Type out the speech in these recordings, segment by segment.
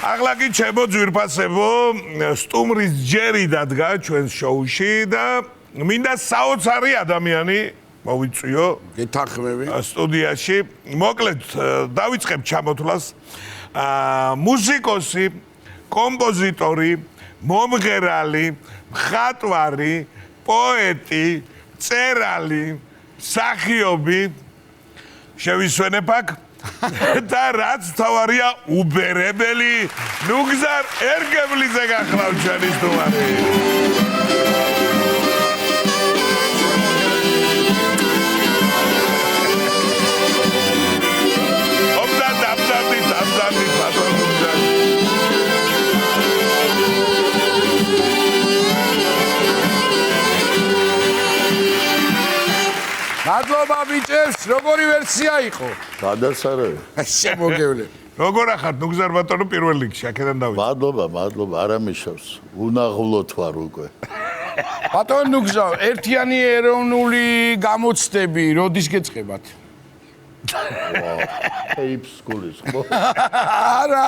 ახლა კი ჩემო ძვირფასებო, სტუმრის ჯერი დადგა ჩვენს შოუში და მინდა საოცარი ადამიანი მოვიწვიო გეთანხმები სტუდიაში. მოკლედ დავიწყებ ჩამოთვლას. მუსიკოსი, კომპოზიტორი, მომღერალი, მხატვარი, პოეტი, მწერალი, მსახიობი შევისვენებ აქ და რაც თავარია უბერებელი ნუგზარ ერგებლიძე გახლავთ ჩვენი სტუმარი. მადლობა ბიჭებს, როგორი ვერსია იყო? გადასარევი. შემოგევლები. როგორ ახართ ნუგზარ ბატონო პირველ რიგში, აქედან დავიწყე. მადლობა, არამიშავს. უნაღვლოდ ვარ უკვე. ბატონ ნუგზა, ერთიანი ეროვნული გამოცდები როდის გეწყებათ? ეიპს სკოლის, ხო? არა,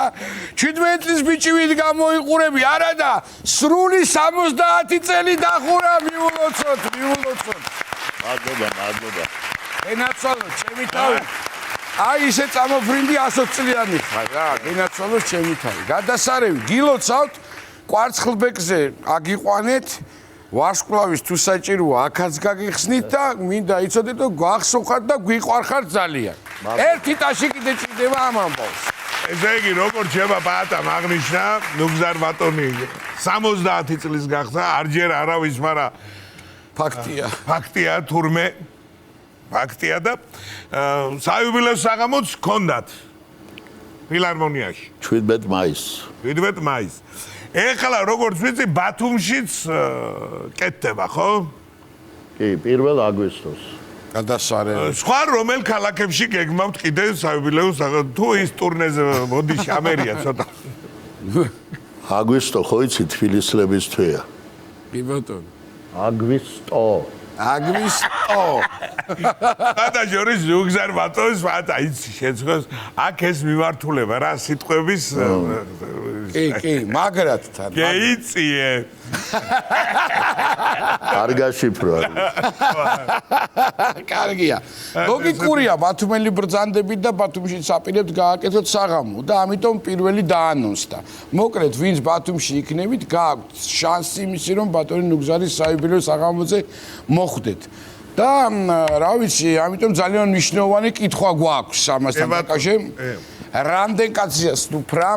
17 წლის ბიჭივით გამოიყურები, არა და სრული 70 წელი დახურა, მიულოცოთ. მადლობა. გენაცვალოთ, ჩემი თავი. აი ისე წამოფრინდი 100 წლიანი ხარ რა, გენაცვალოთ ჩემი თავი. გადასარევი, გილოცავთ კვარცხლბეკზე აგიყვანეთ. ვარსკვლავის თუ საჭიროა, აქაც გაგიხსნით და მინდა იცოდეთ რომ გვახსოვხართ და გვიყვარხართ ძალიან. ერთი ტაში კიდე ჭირდება ამ ამბავს. ესე იგი, როგორ შევა პატამ აღნიშნა, ნუგზარ ბატონი 70 წლის გახდა, არჯერ არავის, მაგრამ ფაქტია თურმე ფაქტია და საიუბილეო საღამოც ჰქონდათ ფილარმონიაში 17 მაისს. ეხლა როგორც ვიცი, ბათუმშიც კეთდება, ხო? კი, 1 აგვისტოს. გადასარევი. სხვა რომელ ქალაქებში გეგმავთ კიდე საიუბილეო საღამო? თუ ის ტურნეზე მოდი შამერია ცოტა. აგვისტო ხო იცი თბილისლების თვეა? კი ბატონო. აგვისტო. და ჯორის ნუგზარ ბატონს ვათა იცი შეცხვეს აქ ეს მიმართულება რა სიტყვების კი, მაგრად თან. გეიწიე. კარგაშიფრო არის. კარგია. ლოგიკურია, ბათუმელი ბრძანდებით და ბათუმში საპირებთ გააკეთოთ საღამო და ამიტომ პირველი დაანონსდა. მოკლედ, ვინც ბათუმში იქნებით, გააქვთ შანსი იმისი, რომ ბატონი ნუგზარის საიუბილეო საღამოზე მოხვდეთ. და რა ვიცი, ამიტომ ძალიან მნიშვნელოვანი კითხვა გვაქვს ამასთან დაკავშირებით. რამდენ კაცია სუფრა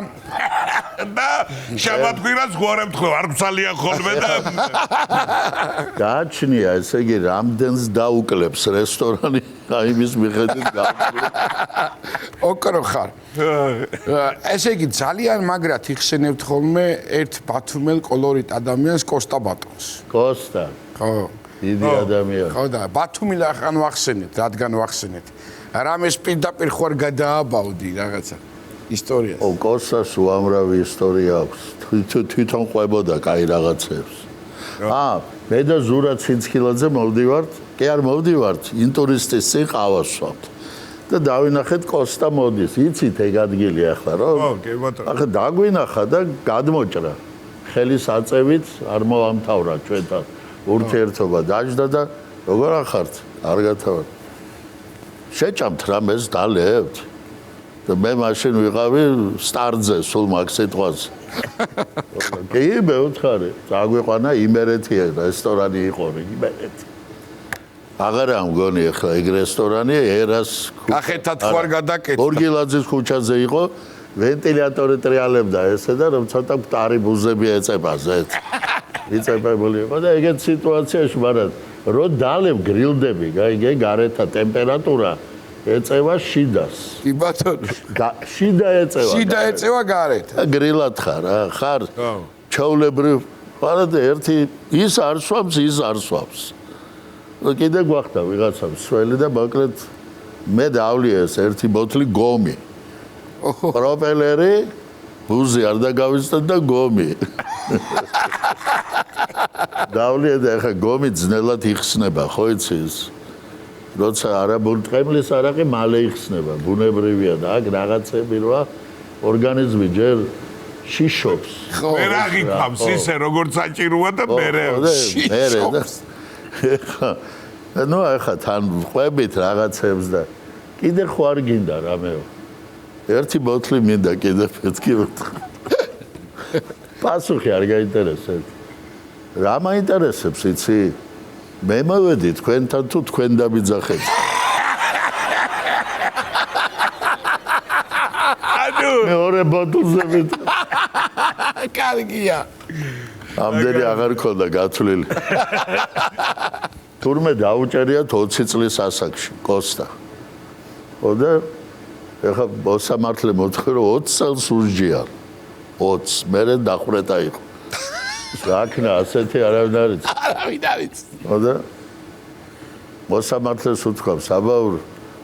და შაბათქვირას გვარემთ ხო არ გცალია ხოლმე და გააჩნია, ესე იგი, რამდენს დაუკლებს რესტორანი, იმის მიხედვით გავკლებ. ოქრო ხარ. ესე იგი, ძალიან მაგრად იხსენებთ ხოლმე ერთ ბათუმელ კოლორიტ ადამიანს კოსტა ბატონს. კოსტა. ხო. დიდი ადამიანი. ხო და ბათუმი რახან ვახსენეთ, რადგან ვახსენეთ. რამეს პირდაპირ ხوار გადააბავდი რაღაცა ისტორიას. ო, კოსტას უამრავი ისტორია აქვს. თვითონ ყვებოდა კაი რაღაცებს. მე და ზურა ცინცქილაძე მოვდივართ, კი არ მოვდივართ, ინტურისტის წინ ყავას ვსვამთ. და დავინახეთ კოსტა მოდის. იცით ეგ ადგილი ახლა, რა? ხო, კი ბატონო. ახლა დაგვინახა და გადმოჭრა. ხელის აწევით არ მოვამთავრა ჩვენთან. ურთიერთობა დაждდა და როგორ ახართ? კარგად ვარ. შეჭამთ რამეს დალებთ. და მე მაშინ ვიყავი სტარტზე, სულ მაგ სიტყვაზე. კი, მე ვთხარი, წაგვიყვანა იმერეთი რესტორანი იყო, იმერეთი. აღარა მგონი ახლა ეგ რესტორანი ერას ახეთად ხوار გადაკეთდა. ორგილაძის ქუჩაზე იყო, ვენტილატორი ტრიალებდა ესე და რომ ცოტა მტარი ბუზები ეწება ზეთ. იწებებული იყო და ეგეთ სიტუაციაში, მაგრამ რო დალევ გრილდები, გაიგე, გარეთა ტემპერატურა ეწევა შიდას. კი ბატონო. შიდა ეწევა. შიდა ეწევა გარეთ. გრილად ხარ. ჩაულებრივ, მაგრამ ერთი ის არ სვამს, ის არ სვამს. კიდე გვახდა ვიღაცამ სველი და მოკლედ მე დავლიეს ერთი ბოთლი გომი. პროპელერი, ბუზი არ დაგავიწყდა და გომი. დავლიე და ახლა გომი ძნელად იხსნება, ხო იცი ის? როცა არაბურტყემლის არაყი მალე იხსნება, ბუნებრივია და აქ რაღაცები როა ორგანიზმი ჯერ შიშობს. ვერ აღიქვამს ისე როგორც საჭიროა და მერე ნუ ახლა თან ყვებით რაღაცებს და კიდე ხო არ გინდა რამეო. ერთი ბოთლი მინდა კიდე მეთქი ვთქვა. პასუხი არ გაინტერესებს. რა მაინტერესებს იცი? მე მოვედი თქვენთან თუ თქვენ დამიძახეთ. მეორე ბოთლზე მით. კარგია. ამდენი აღარ ქონდა გათვლილი. თურმე დაუჭერიათ 20 წლის ასაკში კოსტა. ხოდა ეხა მოსამართლე მოთხრა რომ 20 წელს უსჯია. 20 მერე დახვრეტა იყო. რაკნა ასეთი არავინ არ იცი. არავინ არ იცი. ხოდა მოსამართლეს უთქვამს აბაურ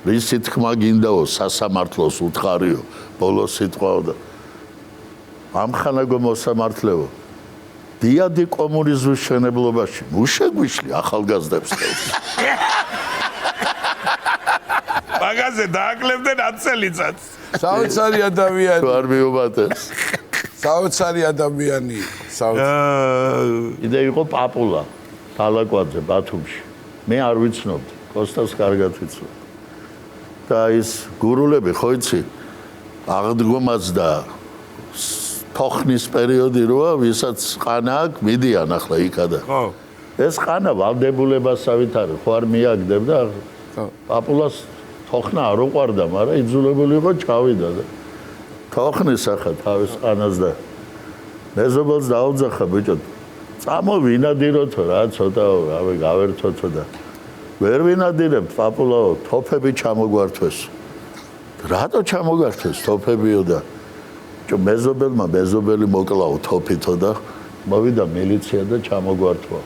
რისი თქმა გინდაო სასამართლოს უთხარიო ბოლო სიტყვაო და ამხანაგო მოსამართლეო დიადი კომუნიზმის შენებლობაში უშეგვიშლი ახალგაზრდებს მაგაზე დააკლებდნენ 10 წელიწადს. საოცარი ადამიანი. თუ არ მიუმატეს საოცარი ადამიანი. იდე იყო პაპულა თალაკვაძე ბათუმში მე არ ვიცნობდი კოსტას კარგად ვიცნობ და ის გურულები ხო იცი აღდგომაც და თოხნის პერიოდი როა ვისაც ყანა აქვს მიდიან ახლა იქადა ხო ეს ყანა ვალდებულებასავით არის ხო არ მიაგდებდა პაპულას თოხნა არ უყვარდა მაგრამ იძულებული იყო ჩავიდა და თოხნის ახლა თავის ყანას და მეზობელს დაუძახა ბიჭო წამოვინადიროთო რა ცოტა რავი გავერთოთო და ვერ ვინადირებ პაპულაო თოფები ჩამოგვართვეს რატო ჩამოგვართვეს თოფებიო და მეზობელმა მეზობელი მოკლაო თოფითო და მოვიდა მილიცია და ჩამოგვართვა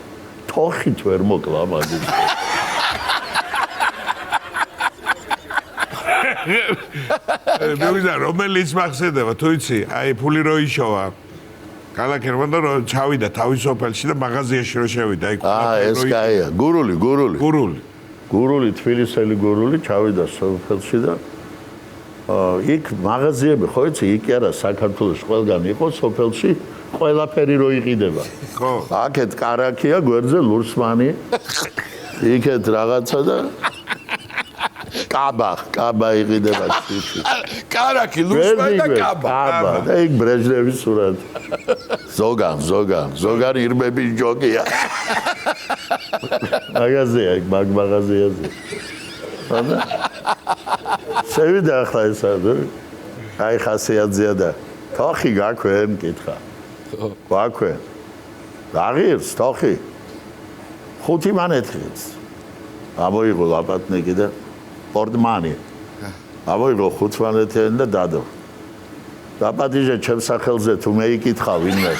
თოხით ვერ მოკლა მაგის მე ვიზა რომელიც მახსენდება თუ იცი აი ფული რო იშოვა ქალაქი რომ ჩავიდა თავის სოფელში და მაღაზიაში რო შევიდა იქ ეს კაია გურული თბილისელი გურული ჩავიდა სოფელში და იქ მაღაზიები ხო იცი იქ არა საქართველოს ყველგან იყო სოფელში ყველაფერი რო იყიდება ხო აქეთ კარაქია გვერდზე ლურსმანი იქეთ რაღაცა და კაბა იყიდება ციფრი კარაქი ლურსმანი და კაბა და იქ ბრეჟნევის სურათი ზოგან ირმების ჯოგია მაღაზია იქ მაღაზიაზე ხოდა შევიდა ახლა ესა აი ხასიათზეა და თოხი გაქვენ კითხა გაქვენ აღირს თოხი 5 მანეთს ამოიღო ლაპატნიკი და პორტმანი ამოიღო 5 მანეთიანი და დადო დაპატიჟე ჩემს სახელზე თუ მე იკითხავ ვინმე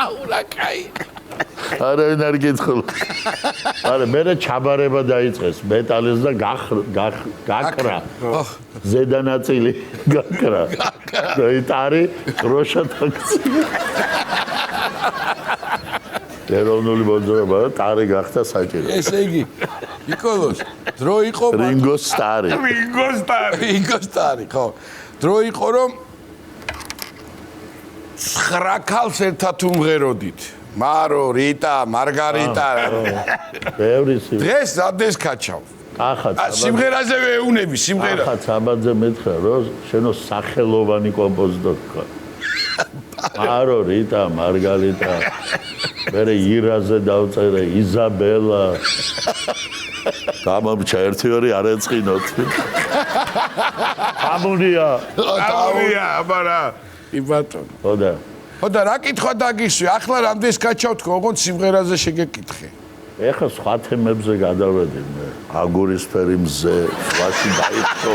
აურაკაი არავინ არ გითხულ არა მე ჩაბარება დაიწყეს მეტალის და გაკრა ზედა ნაწილი გაკრა და იტარი როშა ტაქსი ეროვნული მოძრაობა და ტარი გახდა საჭირო ესე იგი ნიკოლოს დრო იყო რინგო სტარი ხო დრო იყო რომ 9 ქალს ერთად უმღეროდით მარო რიტა მარგარიტა ბევრი დღეს ზადეს კაჩავ სიმღერაზე ვეუნები სიმღერა ახაც აბაძე მეთხრა რომ შენო სახელოვანი კომპოზიტორი ხარ მარო რიტა მარგარიტა მერე ირაზე დავწერე იზაბელა გამომჩა 1-2 არ ეწყინოთ ამუნია აბარა იბატონო ხოდა რა კითხვა დაგისვი ახლა რამდენს კაჩავ თქო ოღონდ სიმღერაზე შეგეკითხე ეხლა სხვა თემებზე გადავედი მე აგურისფერი მზე სხვაში დაიწყო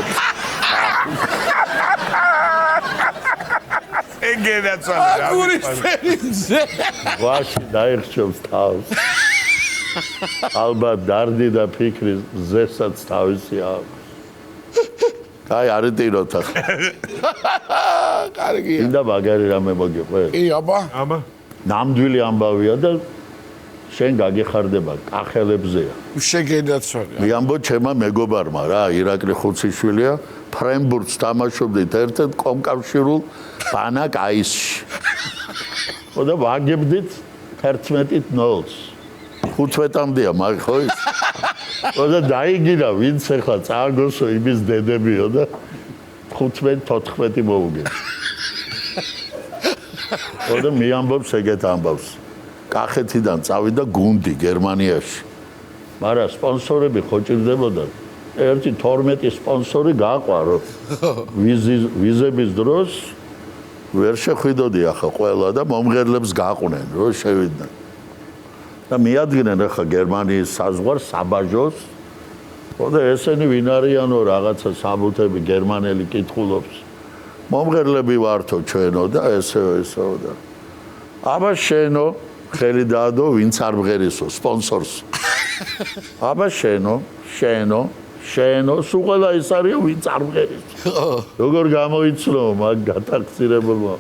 ეგენაცვალა აგურისფერი მზე სხვაში დაიხსოვს თავს ალბათ დარდი და ფიქრი მზესაც თავისი აქვს აი არიტიროთ ახლა კარგია ინდა მაგარი რამე მოგიყვე კი აბა ნამდვილი ამბავია და შენ გაგეხარდება კახელებზეა. შეგედაცვალე. მე ამბობ ჩემმა მეგობარმა რა, ირაკლი ხუციშვილია, ფრენბურთს თამაშობდით ერთ-ერთ კომკავშირულ ბანაკ აისში. და ვაგებდით 11-0-ს. 15-მდეა მაგ ხო ის? და დაიგირა ვინც ახლა წააგოსო იმის დედებიო და 15-14 მოუგე. და მე ამბობს ეგეთ ამბავს. კახეთიდან წავიდა გუნდი გერმანიაში. მაგრამ სპონსორები ხო ჭირდებოდა. ერთი 12 სპონსორი გაყვარო. ვიზების დროს ვერ შეხვიდოდი ახლა ყველა და მომღერლებს გაყვნენ რომ შევიდნენ. და მიადგნენ ახლა გერმანიის საზღვარს საბაჟოს. და ესენი ვინ არიანო რაღაცა საბუთები გერმანელი კითხულობს. მომღერლები ვართო ჩვენო და ესეო და აბა შენო ხელი დაადო ვინც არ მღერისო სპონსორს. აბა შენო სულ ყველა ის არისო ვინც არ მღერის. როგორ გამოიცნო მაგ გატახცირებულმა.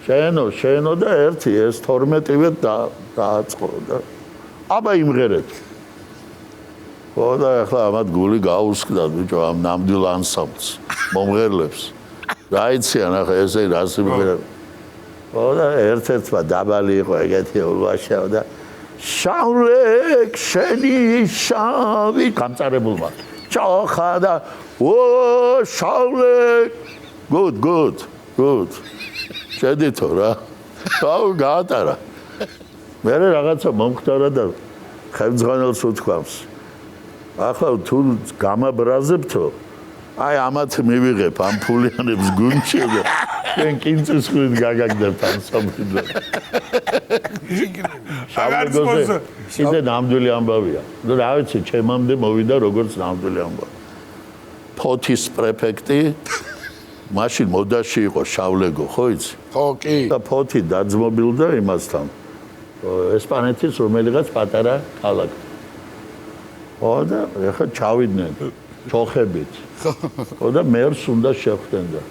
შენო და ერთი ეს 12-ვე დააწყო და აბა იმღერეთ. და ახლა ამათ გული გაუსკდა ბიჭო ამ ნამდვილ ანსამბლს მომღერლებს. რა იციან ახლა ესე რას იმღერებ. და ერთ-ერთმა დაბალი იყო ეგეთი ულვაშაო და შავლეკ შენი შავი გამწარებულმა ჩოხა და შავლეკ good შედითო რა აუ გაატარა მე რაღაცა მომხდარა და ხელმძღვანელს უთქვამს ახლა თუ გამაბრაზებთო აი ამათ მივიღებ ამ ფულიანებს გუნდში და ჩვენ კინწის ხვით გაგაგდებთ ამ სამფიდო. შავლეგოზე ისე ნამდვილი ამბავია. ნუ რა ვიცი, ჩემამდე მოვიდა როგორც ნამდვილი ამბავი. ფოთის პრეფექტი მაშინ მოდაში იყო შავლეგო, ხო იცი? ხო, კი. და ფოთი დაძმობილდა იმასთან. ესპანეთის რომელიღაც პატარა ქალაქი. და ეხლა ჩავიდნენ ჩოხებით. და მერს უნდა შეხვდნენ და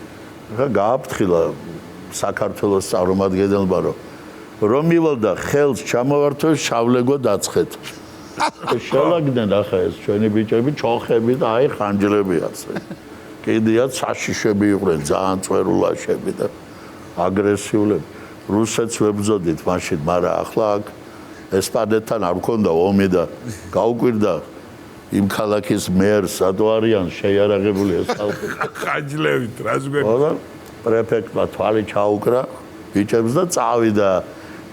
ახლა გააფრთხილა საქართველოს წარმომადგენელმა რომ მივალდა ხელს ჩამოვართოს შავლეგო დაცხეთ. შელაგდნენ ახლა ეს ჩვენი ბიჭები ჩოხები და აი ხანჯლები ასე. კიდიაც საშიშები იყვნენ ძალიან წვერულაშები და აგრესიულები. რუსეთს ვებრძოდით მაშინ, მაგრამ ახლა აქ ესპანეთთან არ მქონდა ომი და გაუკვირდა იმ ქალაქის მერს რატო არიან შეიარაღებული ეს ხალხი. ხანჯლებით რას გვენ. პრეფექტმა თვალი ჩაუკრა ბიჭებს და წავიდა.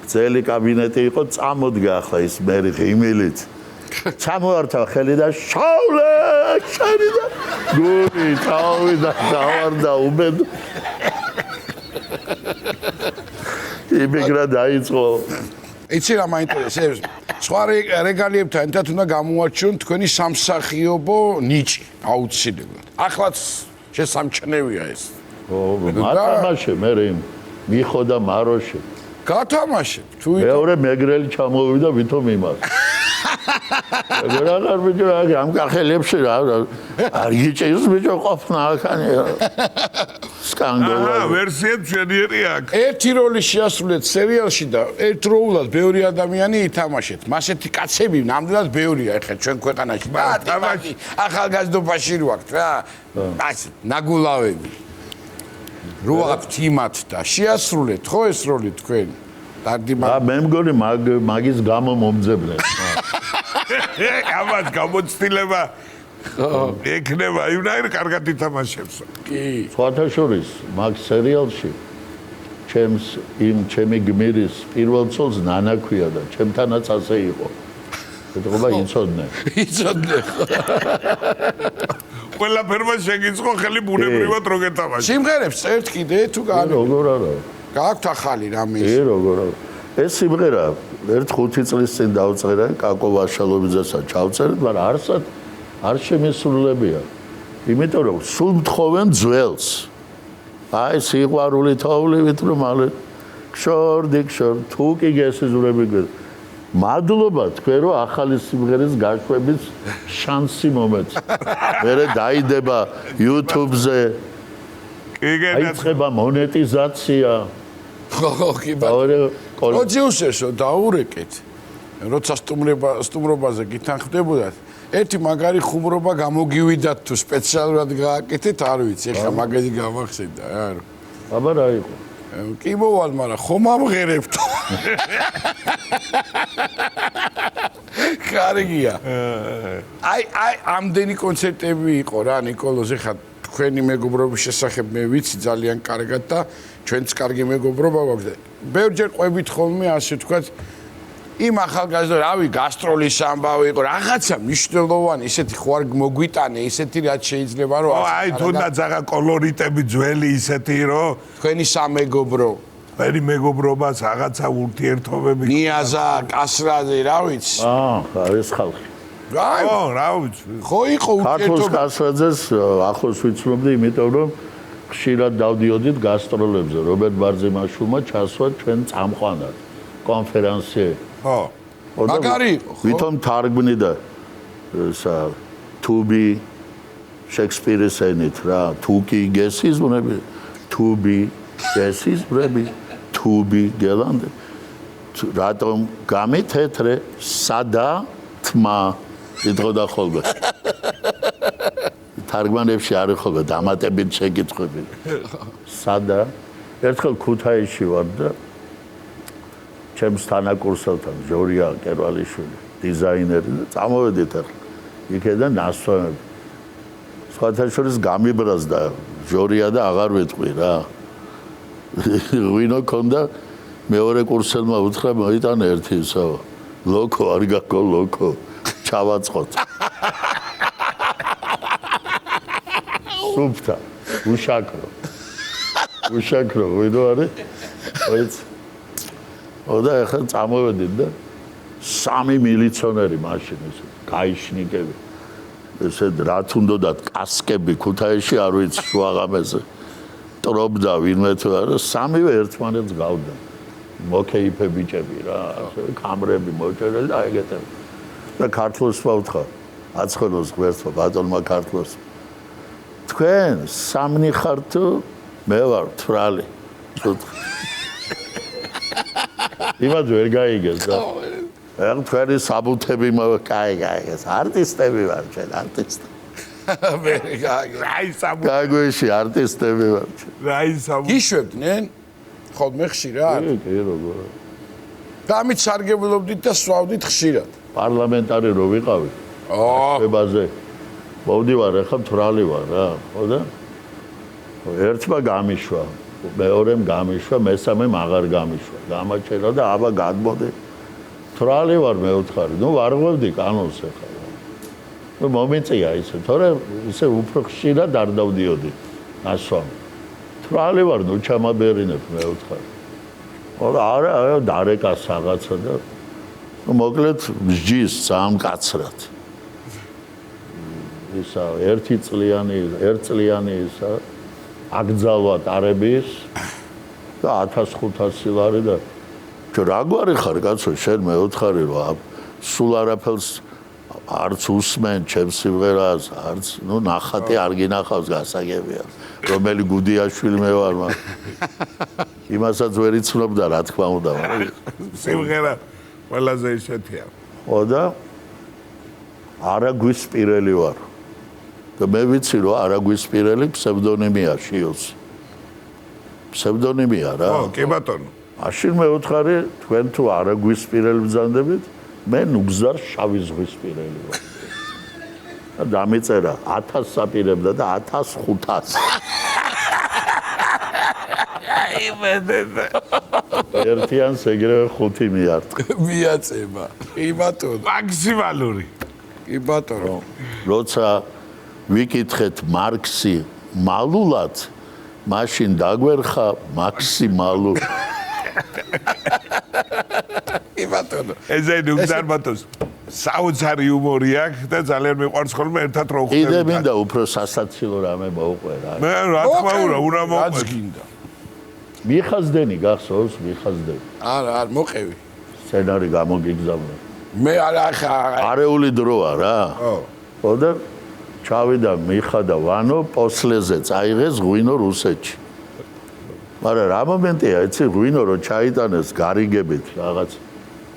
ძელი კაბინეტი იყო, წამოდგა ახლა ის მერი ღიმილით. ჩამოართა ხელი და შავლე შენი და გული წავიდა დავარდა უბედ. იმიგრა დაიწყო. იცი რა მაინტერესებს? სხვა რეგალიებთან ერთად უნდა გამოაჩიონ თქვენი სამსახიობო ნიჭი, აუცილებლად. ახლაც შესამჩნევია ეს. მათამაშე მე მიხო და მაროში. გათამაშე. თუ მეორე მეგრელი ჩამოვიდა ვითომ იმას. რა ბიჭო ამ კახელებში რა არ გიჭირს ბიჭო ყოფნა ახანი. სკანდალო. ვერსიები ჩვენიერი აქვს. ერთი როლი შეასრულეთ სერიალში და ერთდროულად ბევრი ადამიანი ითამაშეთ. მასეთი კაცები ნამდვილად ბევრია ახლა ჩვენ ქვეყანაში. თამაში ახალგაზრდობაში რო აქვს რა. ასე ნაგულავები. რო აქვთ იმათ და შეასრულეთ ხო ეს როლი თქვენ? მე მგონი მაგის გამო მომძებნეთ. ამას გამოცდილება ექნება იმნაირ კარგად ითამაშებს. კი. სხვათა შორის მაგ სერიალში ჩემი გმირის პირველ წოლს ნანა ქვია და ჩემთანაც ასე იყო. ეთქობა იცოდნე. ყველა ფერმა შეგიწყო ხელი ბუნებრივად რო გეთამაშე. სიმღერებს წერთ კიდე თუ გააქვს? როგორ არა. გააქვთ ახალი რამე? როგორ არა. ეს სიმღერა ერთ 5 წლის წინ დავწერე კაკო ვაშალობიძესა ჩავწერეთ, მაგრამ არ შემესრულებია. იმიტომ რომ სულ მთხოვენ ძველს. აი სიყვარული თოვლივით რომ მალე ქშორდი თუ კი გესიზურები გვერდ. მადლობა თქვენ რომ ახალი სიმღერის გაშვების შანსი მომეც. მერე დაიდება YouTube-ზე. აიწყება მონეტიზაცია. ხო კი ბატონო. კოძიუსესო დაურეკეთ. როცა სტუმრობაზე გითანხმდებოდათ, ერთი მაგარი ხუმრობა გამოგივიდათ თუ სპეციალურად გააკეთეთ, არ ვიცი, ეხლა მაგადი გამახსენდა, რა. აბა რა იყო? კი მოვალ, მაგრამ ხომ ამღერებთ. კარგია. აი ამდენი კონცერტები იყო რა, ნიკოლოზ, ეხლა თქვენი მეგობრობის შესახებ მე ვიცი ძალიან კარგად და ჩვენც კარგი მეგობრობა გვაქვს და ბევრჯერ ყვებით ხოლმე ასე ვთქვათ იმ ახალგაზრდა რავი გასტროლის ამბავი იყო რაღაცა მნიშვნელოვანი ისეთი ხო არ მოგვიტანე ისეთი რაც შეიძლება რომ აი თუნდაც აღა კოლორიტები ძველი ისეთი რომ თქვენი სამეგობრო ვერი მეგობრობას რაღაცა ურთიერთობები ნიაზა კასრაძე რა ვიცი არის ხალხი აი რა ვიცი ხო იყო ქართულს ურთიერთობა კასრაძეს ახლოს ვიცნობდი იმიტომ რომ ხშირად დავდიოდით გასტროლებზე რობერტ ბარძიმაშვილმა ჩასვა ჩვენ წამყვანად კონფერენციაზე ხო მაგარი იყო ხო ვითომ თარგმნიდა ესა to be შექსპირის ენით რა to be guesses ვნები to be guesses ვნები to be გელანდე რატომ გამეთეთრე სადა თმა იტყოდა ხოლმე თარგმანებში არის ხოლმე დამატებით შეკითხვები სადა ერთხელ ქუთაისში ვარ და ჩემს თანაკურსელთან ჟორია კერვალიშვილი დიზაინერი და წამოვედით ახლა იქედან ნასვამები სხვათა შორის გამიბრაზდა ჟორია და აღარ ვიტყვი რა ვინო ქონდა მეორე კურსელმა უთხრა მოიტანა ერთი ისო ლოკო არ გაკო ლოკო ჩავაწყოთ სუფთა უშაკრო ვინო არის ვიცი და ახლა წამოვედით და 3 მილიციონერი მაშინ ესე გაიშნიკები ესე რა თუნდათ კასკები ქუთაისში არ ვიცი შუაღამეზე ტრობდა ვინმე თუ არა 3-ვე ერთმანეთს გავდა მოკეიფე ბიჭები რა კამრები მოჭერელი და ეგეთები და ქართლოს ვაუთხა აცხელოს ღმერთო ბატონმა ქართლოს თქვენ სამნი ხართ თუ მე ვარ თვრალი იმად ვერ გაიგეს და ამ თქვენი საბუთები კაი ეს არტისტები ვარ ჩვენ არტისტები ვერ გაიგე აი საბუ გაგვეში არტისტები ვარ აი საბუ გიშვებდნენ ხოლმე ხშირად კი როგორ და ამით სარგებლობდით და სვავდით ხშირად პარლამენტარი რო ვიყავი ებაზე მოვდივარ ახლა თვრალი ვარ რა ხო და ერთმა გამიშვა მეორემ გამიშვა მესამემ აღარ გამიშვა გამაჩერა და აბა გადმოდე თვრალი ვარ მეოთხარი ნუ ვარღვევდი კანონს ახლა ნუ მომიწია ისე თორე ისე უფრო ხშირად არ დავდიოდი ასვამ თვრალი ვარ ნუ ჩამაბერინებ მეოთხარი არა დარეკა რაღაცა და მოკლედ მსჯის სამკაცრად ისა ერთწლიანი ისა აკძალვა ტარების და 1500 ლარი და რა გვარი ხარ კაცო შენ მეოთხარი რა სულ არაფერს არც უსმენ ჩემს სიმღერას არც ნუ ნახატი არ გინახავს გასაგებია რომელი გუდიაშვილი მე ვარ მაგრამ იმასაც ვერ იცნობდა რა თქმა უნდა მაგრამ სიმღერა ყველაზე ისეთია ხო და არაგვისპირელი ვარ და მე ვიცი რომ არაგვისპირელი ფსევდონიმია შიოს ფსევდონიმია რა ხო კი ბატონო მაშინ მეოთხარი თქვენ თუ არაგვისპირელი ბრძანდებით მე ნუგზარ შავი ზღვისპირელი ვარ და დამეწერა 1000 საპირებდა და 1500 ერთიანს ეგრევე 5 მიარტყი მიაწება კი ბატონო მაქსიმალური კი ბატონო როცა ვიკითხეთ მარქსი მალულად მაშინ დაგვერხა მაქსიმალურ კი ბატონო ესე ნუგზარ ბატონს საოცარი იუმორი აქვს და ძალიან მიყვარს ხოლმე ერთად რო კიდე ხვდები მინდა უფრო სასაცილო რამე მოუყვე რა მე რა თქმა უნდა უნდა რაც მოყვე გინდა მიხაზდენი გახსოვს მიხაზდენი არა მოყევი სცენარი გამოგიგზავნა მე არა არეული დროა რა ხო და ჩავიდა მიხა და ვანო პოსლეზე წაიღეს ღვინო რუსეთში მაგრამ რა მომენტია იცი ღვინო რო ჩაიტანეს გარიგებით რაღაც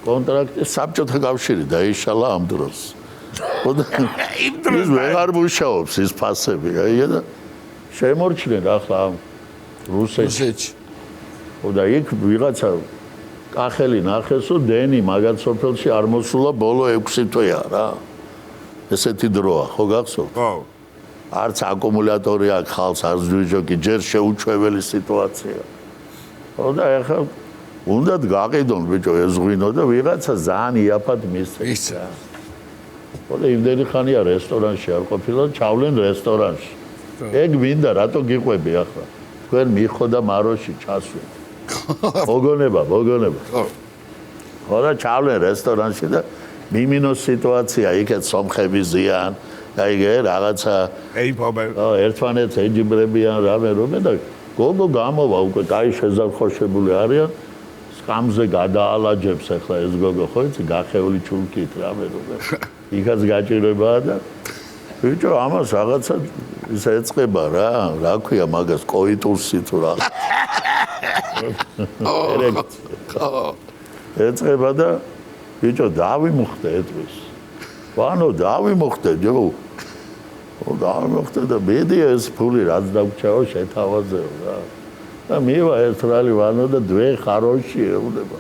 კონტრაქტი საბჭოთა კავშირი დაიშალა ამ დროს. იმ დროს ის ვეღარ მუშაობს ის ფასები, აიგე და შემორჩნენ ახლა ამ რუსეთში. და იქ ვიღაცა კახელი ნახესო დენი მაგათ სოფელში არ მოსულა ბოლო 6 თვეა რა. ესეთი დროა, ხო გახსოვთ? ხო. არც აკუმულატორი აქ ხალხს არც ჯოჯოკი ჯერ შეუჩვეველი სიტუაცია. ხო და ახლა უნდათ გაყიდონ ბიჭო ეს ღვინო და ვიღაცა ძალიან იაფად მისცეს. ხო და იმდენი ხანია რესტორანში არ ყოფილა, ჩავლენ რესტორანში. ეგ მინდა რატო გიყვები ახლა? თქვენ მიხო და მაროში ჩასვით. მოგონება. ხო და ჩავლენ რესტორანში და მიმინოს სიტუაცია, იქეთ სომხები ზიან, აიგე რაღაცა ეიფობენ. ერთმანეთს ეჯიბრებიან რამე და გოგო გამოვა უკვე კაი შეზარხოშებული არიან. სკამზე გადაალაჯებს ახლა ეს გოგო ხო იცი გახეული ჩულკით რამე. იქაც გაჭირებაა და ბიჭო ამას რაღაცა ის ეწყება რა ქვია მაგას კოიტურსი თუ რა. ეწყება და ბიჭო დავიმუხდე ეტყვის. ვანო დავიმუხდე ჯო. დავიმუხდე და მედი ეს ფული რაც დაგჭაო შეთავაზეო რა. და მივა ერთ რალი ვანო და დვე ხაროში ეუბნება.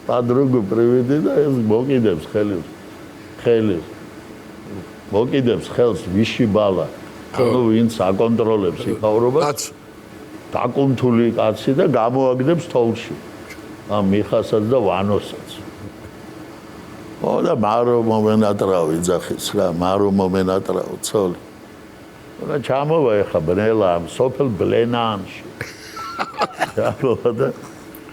პადრუგო პრივიდი და ეს მოკიდებს ხელს. მოკიდებს ხელს ვიში ბალა. ანუ ვინც აკონტროლებს იქაურობას. დაკუნთული კაცი და გამოაგდებს თოლში. ამ მიხასაც და ვანოსაც. ო და მარო მომენატრაო იძახის რა, მარო მომენატრაო ცოლი. და ჩამოვა ეხა ბნელა ამ სოფელ ბლენანში. ჩამოვა და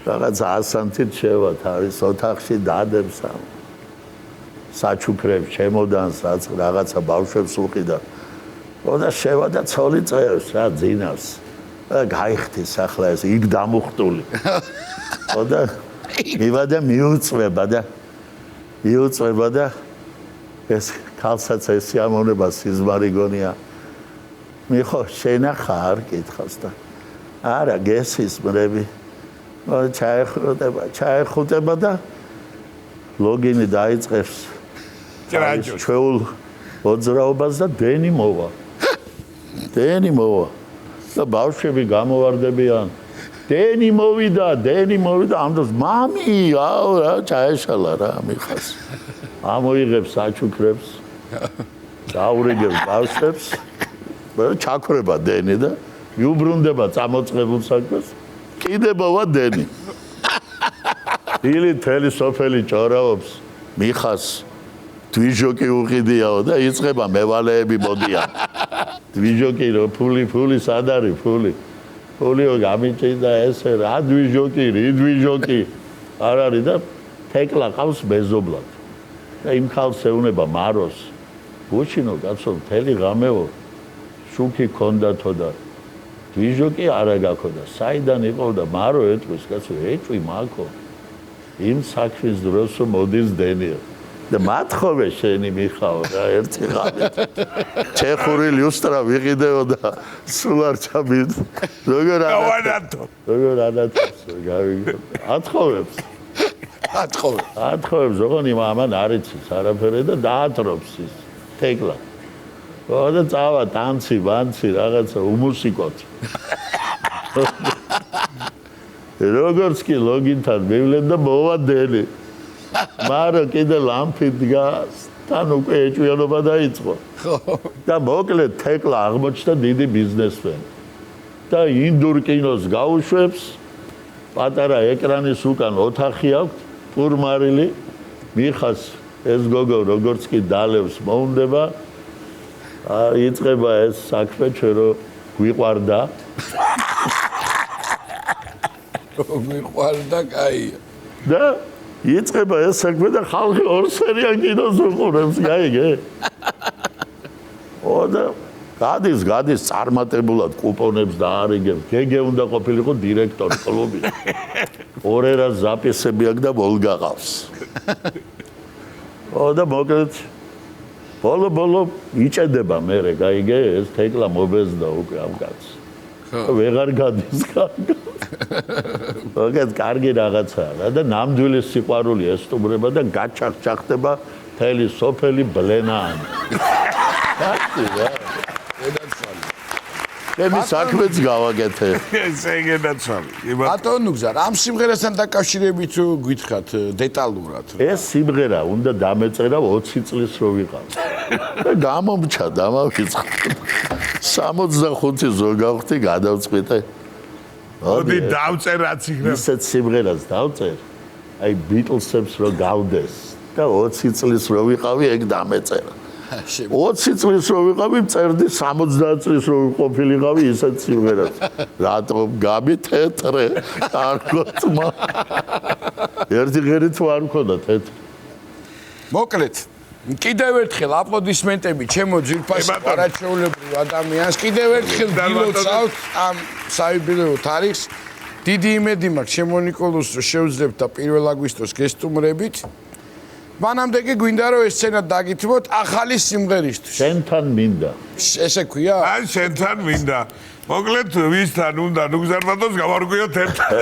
რაღაც ასანთით შევა თავის ოთახში დადებს ამ საჩუქრებს, ჩემოდანს, რაღაცა ბავშვებს უყიდა. ო და შევა და ცოლი წერს რა ძინავს. გაიხთის ახლა ეს იქ დამუხტული. ო და მივა და მიუწვება და ეს ქალსაც ეს სიამოვნება სიზმარი გონია. მიხო შენახა არ კითხავს და არა გესის მრები. ჩაეხუტება და ლოგინი დაიწყებს. ჩვეულ ოძრაობას და დენი მოვა. და ბავშვები გამოვარდებიან. დენი მოვიდა ამ დროს მამი რა ჩაეშალა რა მიხას. ამოიღებს საჩუქრებს. დაურიგებს ბავშვებს. ჩაქრება დენი და იუბრუნდება წამოწყებულ საქმეს. კიდებავა დენი. ილი თელი სოფელი ჭორაობს მიხას. დვიჟოკი უყიდიაო და იწყება მევალეები მოდიან. დვიჟოკი რო ფული სად არის ფული? ფულიო გამიჭიდა ესე რა დვიჟოკი არ არის და თეკლა ყავს მეზობლად. და იმ ხალხს ეუნება მაროს. გუჩინო კაცო მთელი ღამეო შუქი ქონდათო და დვიჟოკი არა გაქონდა. საიდან იყო და მარო ეტყვის კაცო ეჭვი მაქო. იმ საქმის დროს მოდის დენია. და მათხოვე შენი მიხაო და ერთი ღამით ჩეხური ლიუსტრა ვიყიდეო და სულ არ ჩამით როგორ ანათებს ათხოვებს ოღონდ იმ ამან არ იცის არაფერი და დაათრობს ის თეკლა და წავა ტანცი ვანცი რაღაცა უმუსიკოთ როგორც კი ლოგინთან მივლენ და მოვადენი მარო კიდე ლამპით დგას თან უკვე ეჭვიანობა დაიწყო და მოკლედ თეკლა აღმოჩნდა დიდი ბიზნესმენი და ინდურ კინოს გაუშვებს პატარა ეკრანის უკან ოთახი აქვს პურმარილი მიხას ეს გოგო როგორც კი დალევს მოუნდება იწყება ეს საქმე ჩვენ რო გვიყვარდა მიყვარდა კაია და იწყება ეს საქმე და ხალხი ორსერიან კინოს უყურებს, გაიგე? და გადის წარმატებულად კუპონებს დაარიგებს. გეგე უნდა ყოფილიყო დირექტორი კლუბის. ორერას ზაპისები აქვს და ვოლგა ყავს. და მოკლედ ბოლო იჭედება მერე, გაიგე? ეს თეკლა მობეზდა უკვე ამ კაცს. ვეღარ გადის კარგად. მოგეთ კარგი რაღაცაა და ნამდვილი სიყვარული ესტუმრება და გაჩახჭახდება მთელი სოფელი ბლენანი. კაცი რა. ემი საქმეც გავაკეთე. ესე გენაცვალე. ბატონო ნუგზარ, ამ სიმღერასთან დაკავშირებით გითხრათ დეტალურად. ეს სიმღერა უნდა დამეწერა 20 წლის რო ვიყავ. და გამომჩა დამავიწყე. 65 ზო გავხდი გადავწყვიტე. მოდი დავწერ რაც იქნება. ისეთ სიმღერას დავწერ. აი ბიტლსებს რო გავდეს და 20 წლის რო ვიყავი ეგ დამეწერა. 20 წლის რო ვიყავი, წერდი 70 წლის რო ვიყოფილიყავი ისეთ სიმღერას. რატომ გამითეთრე? არქოთმა. ერთი ღერით არ მქონდა თეთრი. მოკლედ, კიდევ ერთხელ აპლოდისმენტები ჩემო ძვირფას არაჩვეულებრივ ადამიანს. კიდევ ერთხელ გილოცავთ ამ საიუბილეო თარიღს. დიდი იმედი მაქვს ჩემო ნიკოლოზ რომ შევძლებთ და 1 აგვისტოს გესტუმრებით. მანამდე კი გვინდა რომ ეს სცენა დაგითმოთ ახალი სიმღერისთვის. შენთან მინდა. ესე ქვია? ან შენთან მინდა. მოკლედ ვისთან უნდა ნუგზარ ბატონს გავარკვიოთ ერთად.